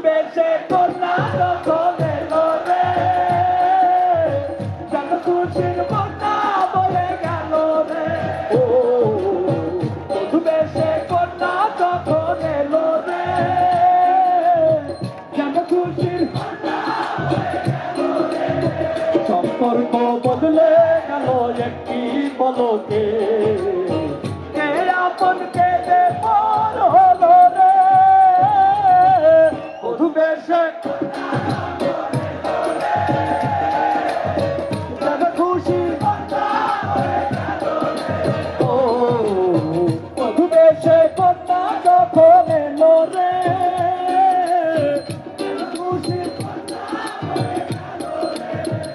বেশে কন্যা যখন এলো রে, যেন খুশির বন্যা বয়ে গেল রে। ও বধূ বেশে কন্যা যখন এলো রে, যেন খুশির বন্যা বয়ে গেল রে। সম্পর্ক বদলে গেল একটি পলকে, কে আপন কে পর হলো রে। বধূ বেশে যেন খুশি ও বধূ বেশে কন্যা যখন এলো রে, খুশি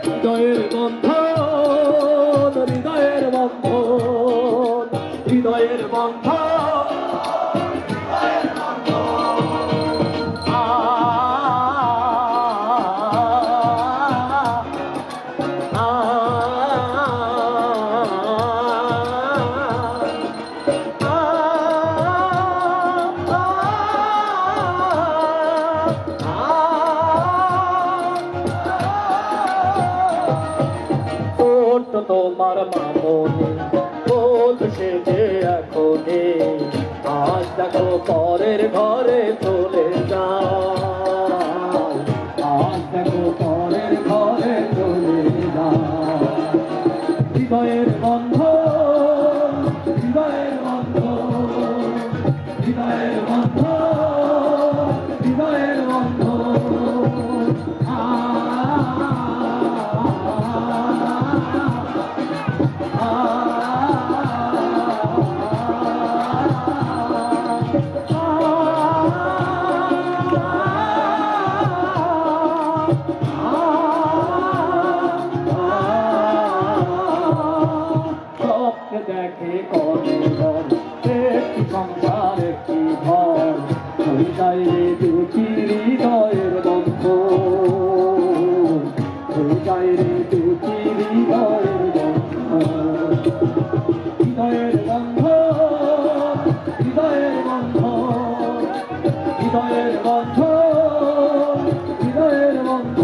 হৃদয়ের বন্ধন, হৃদয়ের বন্ধন, হৃদয়ের বন্ধন। তোমার মামনি বলছে যে এখনে, আজ দেখো পরের ঘরে চলে যায়, আজ দেখো পরের ঘরে চলে যায়। হৃদয়ের বন্ধন, হৃদয়ের বন্ধন, হৃদয়ের বন্ধন, হৃদয়ের বন্ধন। দেখে কতজন একটি সংসার একটি ঘর, হৃদয়ে দুটি হৃদয়ের বন্ধ, হৃদয়ে দুটি হৃদয়ের বন্ধ। হৃদয়ের বন্ধ, হৃদয়ের বন্ধ, হৃদয়ের বন্ধ, হৃদয়ের বন্ধ।